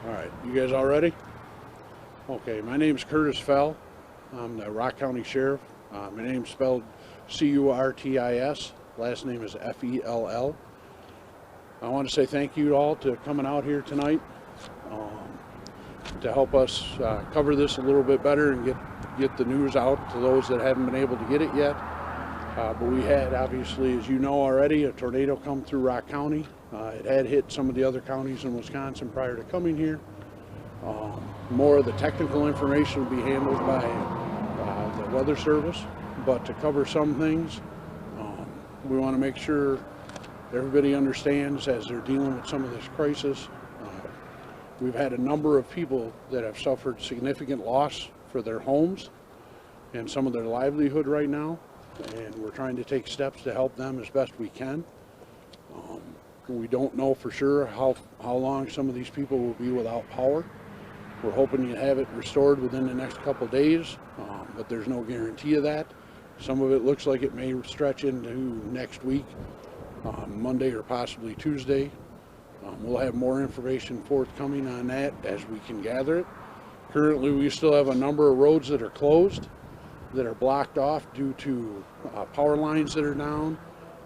All right, you guys all ready? Okay, my name's Curtis Fell. I'm the Rock County Sheriff. My name's spelled C-U-R-T-I-S. Last name is F-E-L-L. I want to say thank you all to coming out here tonight to help us cover this a little bit better and get the news out to those that haven't been able to get it yet. But we had, obviously, as you know already, a tornado come through Rock County. It had hit some of the other counties in Wisconsin prior to coming here. More of the technical information will be handled by the Weather Service, but to cover some things, we want to make sure everybody understands as they're dealing with some of this crisis. We've had a number of people that have suffered significant loss for their homes and some of their livelihood right now, and we're trying to take steps to help them as best we can. We don't know for sure how long some of these people will be without power. We're hoping to have it restored within the next couple of days, but there's no guarantee of that. Some of it looks like it may stretch into next week, Monday or possibly Tuesday. We'll have more information forthcoming on that as we can gather it. Currently, we still have a number of roads that are closed, that are blocked off due to power lines that are down,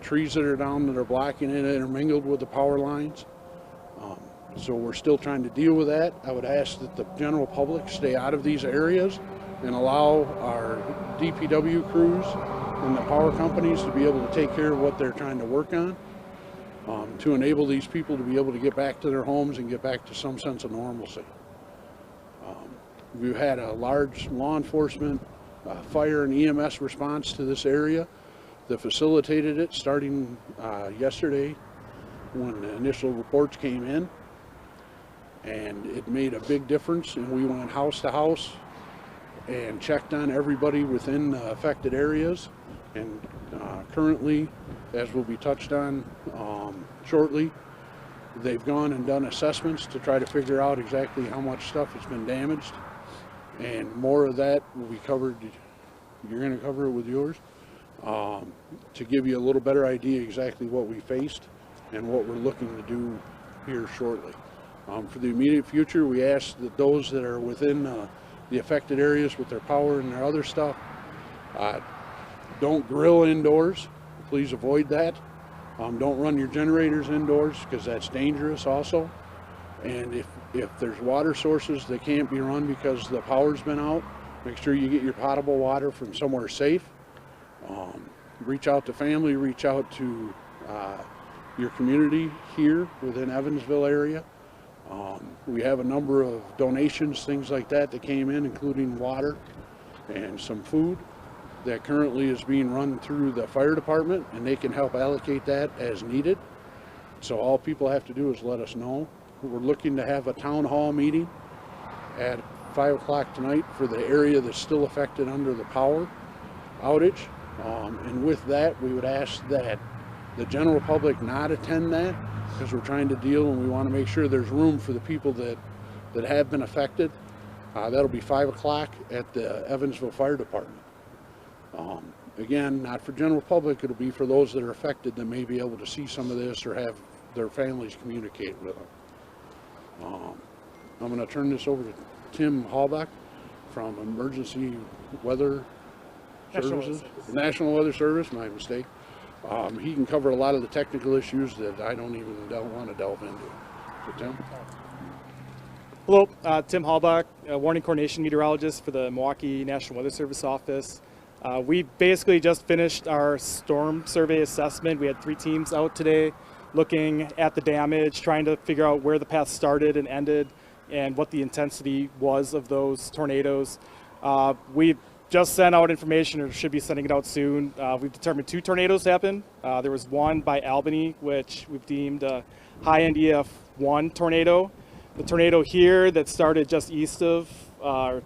trees that are down that are blocking it intermingled with the power lines. So we're still trying to deal with that. I would ask that the general public stay out of these areas and allow our DPW crews and the power companies to be able to take care of what they're trying to work on, to enable these people to be able to get back to their homes and get back to some sense of normalcy. We've had a large law enforcement, fire and EMS response to this area that facilitated it starting yesterday when the initial reports came in, and it made a big difference. And we went house to house and checked on everybody within the affected areas, and currently, as will be touched on shortly, they've gone and done assessments to try to figure out exactly how much stuff has been damaged, and more of that will be covered. You're going to cover it with yours, to give you a little better idea exactly what we faced and what we're looking to do here shortly. For the immediate future, we ask that those that are within the affected areas with their power and their other stuff, don't grill indoors. Please avoid that. Don't run your generators indoors because that's dangerous also. And if there's water sources that can't be run because the power's been out, make sure you get your potable water from somewhere safe. Reach out to family, reach out to your community here within Evansville area. We have a number of donations, things like that came in, including water and some food that currently is being run through the fire department, and they can help allocate that as needed. So all people have to do is let us know. We're looking to have a town hall meeting at 5 o'clock tonight for the area that's still affected under the power outage. And with that, we would ask that the general public not attend that, because we're trying to deal and we want to make sure there's room for the people that have been affected. That'll be 5 o'clock at the Evansville Fire Department. Again, not for general public, it'll be for those that are affected that may be able to see some of this or have their families communicate with them. I'm going to turn this over to Tim Hallbach from Emergency Weather Services. National Weather Service, my mistake. He can cover a lot of the technical issues that I don't even want to delve into. So, Tim? Hello, Tim Hallbach, warning coordination meteorologist for the Milwaukee National Weather Service office. We basically just finished our storm survey assessment. We had 3 teams out today looking at the damage, trying to figure out where the path started and ended and what the intensity was of those tornadoes. We just sent out information, or should be sending it out soon. We've determined 2 tornadoes happened. There was one by Albany, which we've deemed a high-end EF1 tornado. The tornado here that started just east of,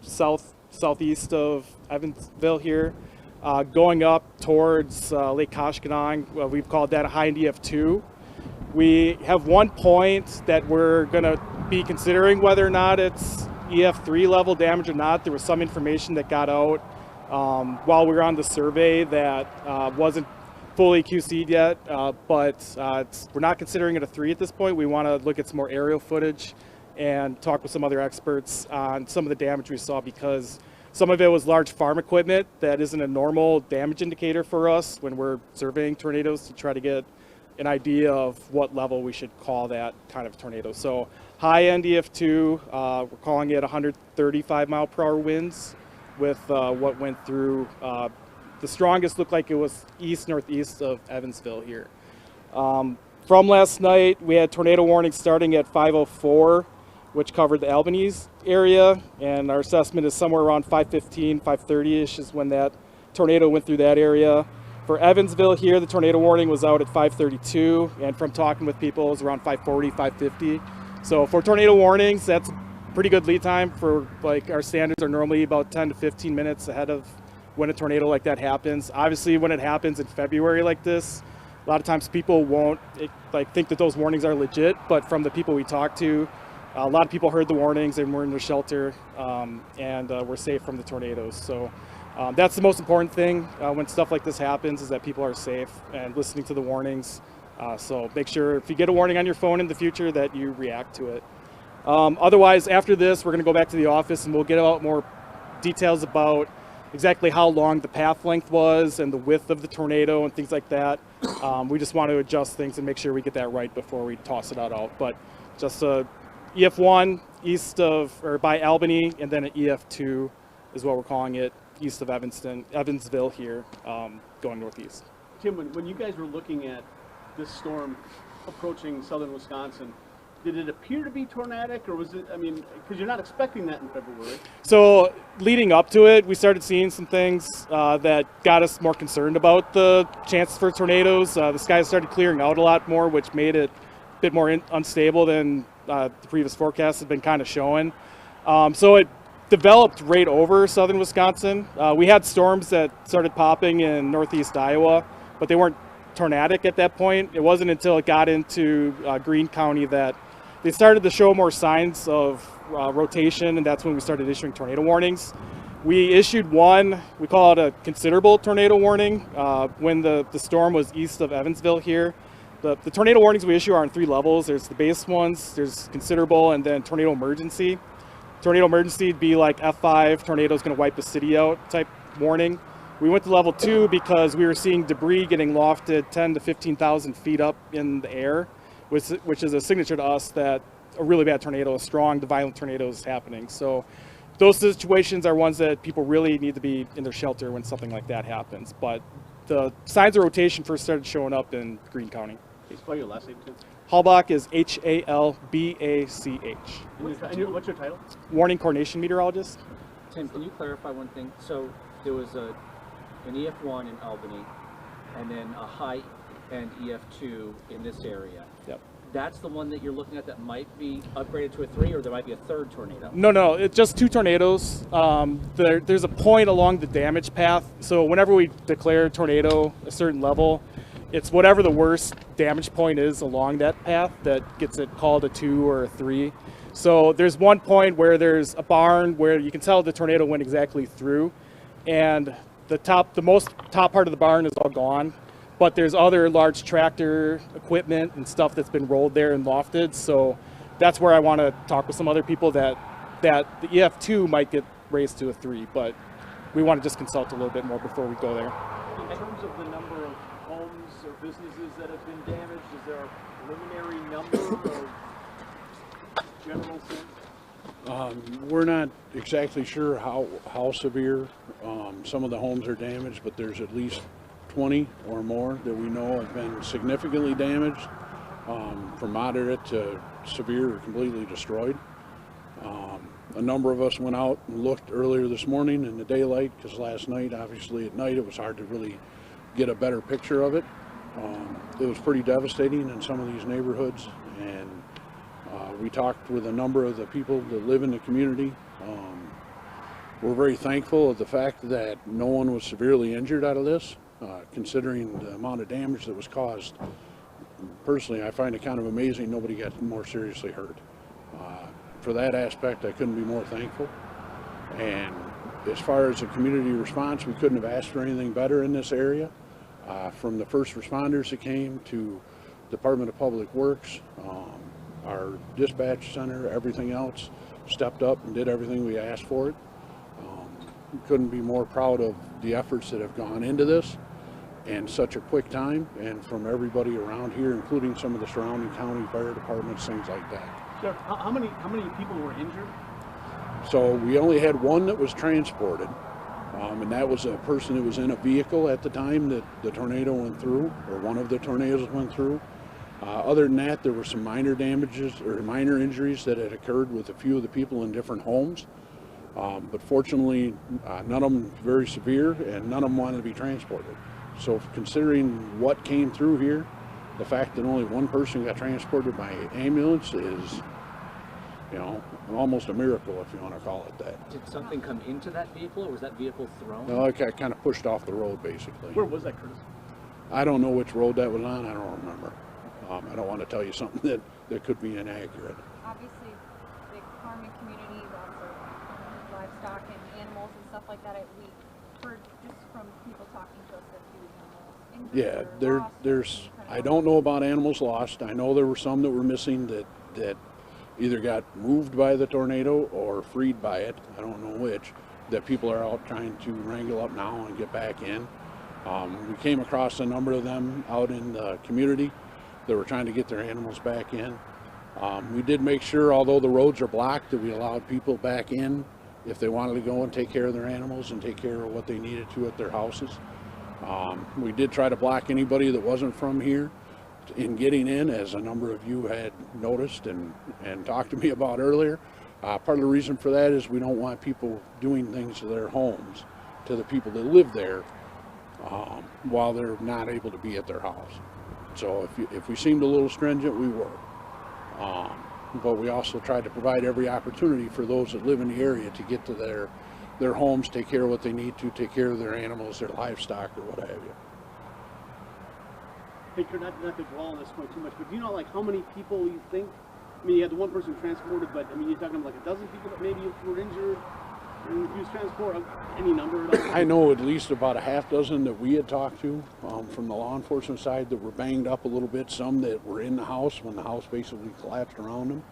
southeast of Evansville here, going up towards Lake Koshkonong, we've called that a high-end EF2. We have one point that we're going to be considering whether or not it's EF3 level damage or not. There was some information that got out while we were on the survey that wasn't fully QC'd yet, but we're not considering it a 3 at this point. We want to look at some more aerial footage and talk with some other experts on some of the damage we saw, because some of it was large farm equipment that isn't a normal damage indicator for us when we're surveying tornadoes to try to get an idea of what level we should call that kind of tornado. So high-end EF2, we're calling it 135 mile per hour winds with what went through. The strongest looked like it was east-northeast of Evansville here. From last night, we had tornado warnings starting at 5:04, which covered the Albanese area, and our assessment is somewhere around 5:15, 5:30-ish is when that tornado went through that area. For Evansville here, the tornado warning was out at 5:32, and from talking with people, it was around 5:40, 5:50. So for tornado warnings, that's pretty good lead time. For like, our standards are normally about 10 to 15 minutes ahead of when a tornado like that happens. Obviously, when it happens in February like this, a lot of times people won't think that those warnings are legit, but from the people we talked to, a lot of people heard the warnings and were in their shelter and were safe from the tornadoes. So that's the most important thing when stuff like this happens, is that people are safe and listening to the warnings. So make sure if you get a warning on your phone in the future that you react to it. Otherwise, after this, we're going to go back to the office and we'll get out more details about exactly how long the path length was and the width of the tornado and things like that. We just want to adjust things and make sure we get that right before we toss it out. But just a EF1 east of, or by Albany, and then an EF2 is what we're calling it, east of Evansville here, going northeast. Tim, when you guys were looking at this storm approaching southern Wisconsin, did it appear to be tornadic, or was it, I mean, because you're not expecting that in February? So leading up to it, we started seeing some things that got us more concerned about the chances for tornadoes. The skies started clearing out a lot more, which made it a bit more unstable than the previous forecasts have been kind of showing. So it developed right over southern Wisconsin. We had storms that started popping in northeast Iowa, but they weren't tornadic at that point. It wasn't until it got into Greene County that they started to show more signs of rotation, and that's when we started issuing tornado warnings. We issued one, we call it a considerable tornado warning, when the storm was east of Evansville here. The tornado warnings we issue are on 3 levels. There's the base ones, there's considerable, and then tornado emergency. Tornado emergency would be like F5, tornado's going to wipe the city out type warning. We went to level 2 because we were seeing debris getting lofted 10 to 15,000 feet up in the air, which is a signature to us that a really bad tornado, a strong, the violent tornado is happening. So those situations are ones that people really need to be in their shelter when something like that happens. But the signs of rotation first started showing up in Greene County. Can you spell your last name, Tim? Halbach is Halbach. And what's your title? Warning Coordination Meteorologist. Tim, can you clarify one thing? So there was an EF1 in Albany, and then a high-end EF2 in this area. Yep. That's the one that you're looking at that might be upgraded to a 3, or there might be a 3rd tornado? No, it's just 2 tornadoes. There's a point along the damage path. So whenever we declare a tornado a certain level, it's whatever the worst damage point is along that path that gets it called a 2 or a 3. So there's one point where there's a barn where you can tell the tornado went exactly through, and the most top part of the barn is all gone, but there's other large tractor equipment and stuff that's been rolled there and lofted. So that's where I want to talk with some other people that the EF2 might get raised to a 3, but we want to just consult a little bit more before we go there. In terms of the number of homes or businesses that have been damaged, is there a preliminary number of general sense? We're not exactly sure how severe some of the homes are damaged, but there's at least 20 or more that we know have been significantly damaged, from moderate to severe or completely destroyed. A number of us went out and looked earlier this morning in the daylight, because last night, obviously at night, it was hard to really get a better picture of it. It was pretty devastating in some of these neighborhoods, and we talked with a number of the people that live in the community. We're very thankful of the fact that no one was severely injured out of this, considering the amount of damage that was caused. Personally, I find it kind of amazing nobody got more seriously hurt. For that aspect, I couldn't be more thankful. And as far as the community response, we couldn't have asked for anything better in this area. from the first responders that came to Department of Public Works, our dispatch center, everything else, stepped up and did everything we asked for it. We couldn't be more proud of the efforts that have gone into this in such a quick time, and from everybody around here, including some of the surrounding county fire departments, things like that. Sheriff, how many people were injured? So we only had one that was transported, and that was a person that was in a vehicle at the time that the tornado went through, or one of the tornadoes went through. Other than that, there were some minor damages or minor injuries that had occurred with a few of the people in different homes. But fortunately, none of them very severe, and none of them wanted to be transported. So considering what came through here, the fact that only one person got transported by ambulance is, you know, almost a miracle, if you want to call it that. Did something come into that vehicle, or was that vehicle thrown? No, it got kind of pushed off the road, basically. Where was that, Curtis? I don't know which road that was on. I don't remember. I don't want to tell you something that could be inaccurate. Obviously, the farming community, lots of livestock and animals and stuff like that. We heard just from people talking to us that he was Yeah, injured or lost there's. or I don't know about animals lost. I know there were some that were missing that either got moved by the tornado or freed by it. I don't know which. That people are out trying to wrangle up now and get back in. We came across a number of them out in the community that were trying to get their animals back in. We did make sure, although the roads are blocked, that we allowed people back in if they wanted to go and take care of their animals and take care of what they needed to at their houses. We did try to block anybody that wasn't from here in getting in, as a number of you had noticed and talked to me about earlier. Part of the reason for that is we don't want people doing things to their homes, to the people that live there, while they're not able to be at their house. So if we seemed a little stringent, we were. But we also tried to provide every opportunity for those that live in the area to get to their homes, take care of what they need to, take care of their animals, their livestock, or what have you. Hey, Kurt, not to dwell on this point too much, but do you know like how many people you think? I mean, you had the one person transported, but I mean, you're talking about like a dozen people that maybe were injured. And if you was transported, any number at all? I know at least about a half dozen that we had talked to from the law enforcement side that were banged up a little bit. Some that were in the house when the house basically collapsed around them.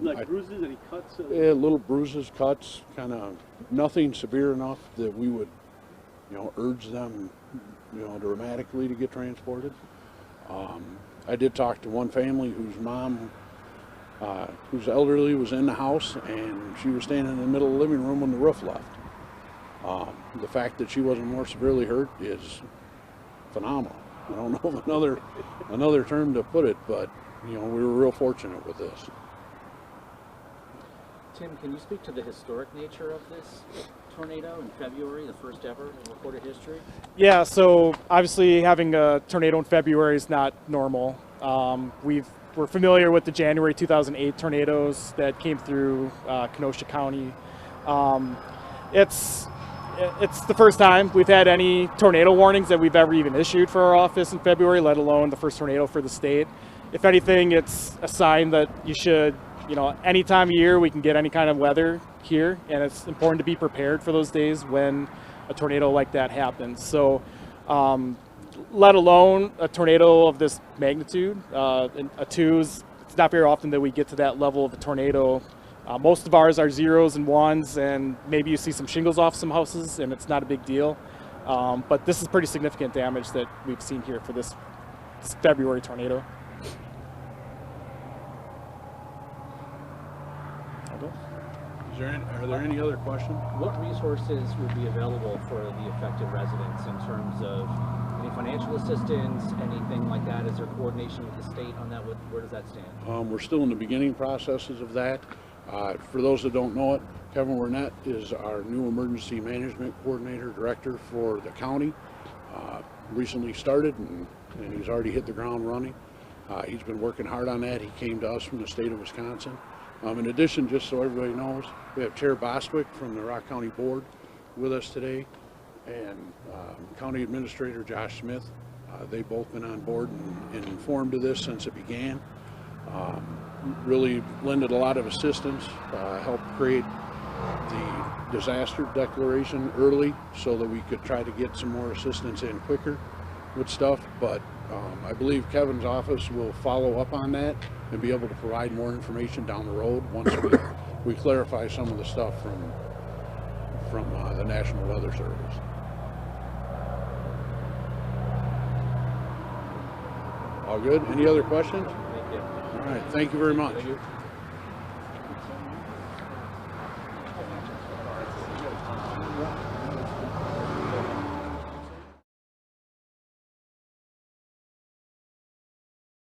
Like bruises, any cuts? Yeah, little bruises, cuts, kind of nothing severe enough that we would, you know, urge them, you know, dramatically to get transported. I did talk to one family whose mom, who's elderly, was in the house, and she was standing in the middle of the living room when the roof left. The fact that she wasn't more severely hurt is phenomenal. I don't know of another term to put it, but you know, we were real fortunate with this. Tim, can you speak to the historic nature of this tornado in February, the first ever in recorded history? Yeah, so obviously having a tornado in February is not normal. We're familiar with the January 2008 tornadoes that came through Kenosha County. It's the first time we've had any tornado warnings that we've ever even issued for our office in February, let alone the first tornado for the state. If anything, it's a sign that you should, you know, any time of year we can get any kind of weather here, and it's important to be prepared for those days when a tornado like that happens. So, let alone a tornado of this magnitude, a 2 is, it's not very often that we get to that level of a tornado. Most of ours are 0s and 1s, and maybe you see some shingles off some houses, and it's not a big deal. But this is pretty significant damage that we've seen here for this February tornado. Are there any other questions? What resources would be available for the affected residents in terms of any financial assistance, anything like that? Is there coordination with the state on that? Where does that stand? We're still in the beginning processes of that. For those that don't know it, Kevin Wernett is our new emergency management coordinator director for the county. Recently started, and he's already hit the ground running. He's been working hard on that. He came to us from the state of Wisconsin. In addition, just so everybody knows, we have Chair Bostwick from the Rock County Board with us today, and County Administrator Josh Smith. They've both been on board and informed of this since it began. Really lended a lot of assistance, helped create the disaster declaration early so that we could try to get some more assistance in quicker. with stuff, but I believe Kevin's office will follow up on that and be able to provide more information down the road once we clarify some of the stuff from the National Weather Service. All good? Any other questions? Thank you. All right, thank you very much. Thank you.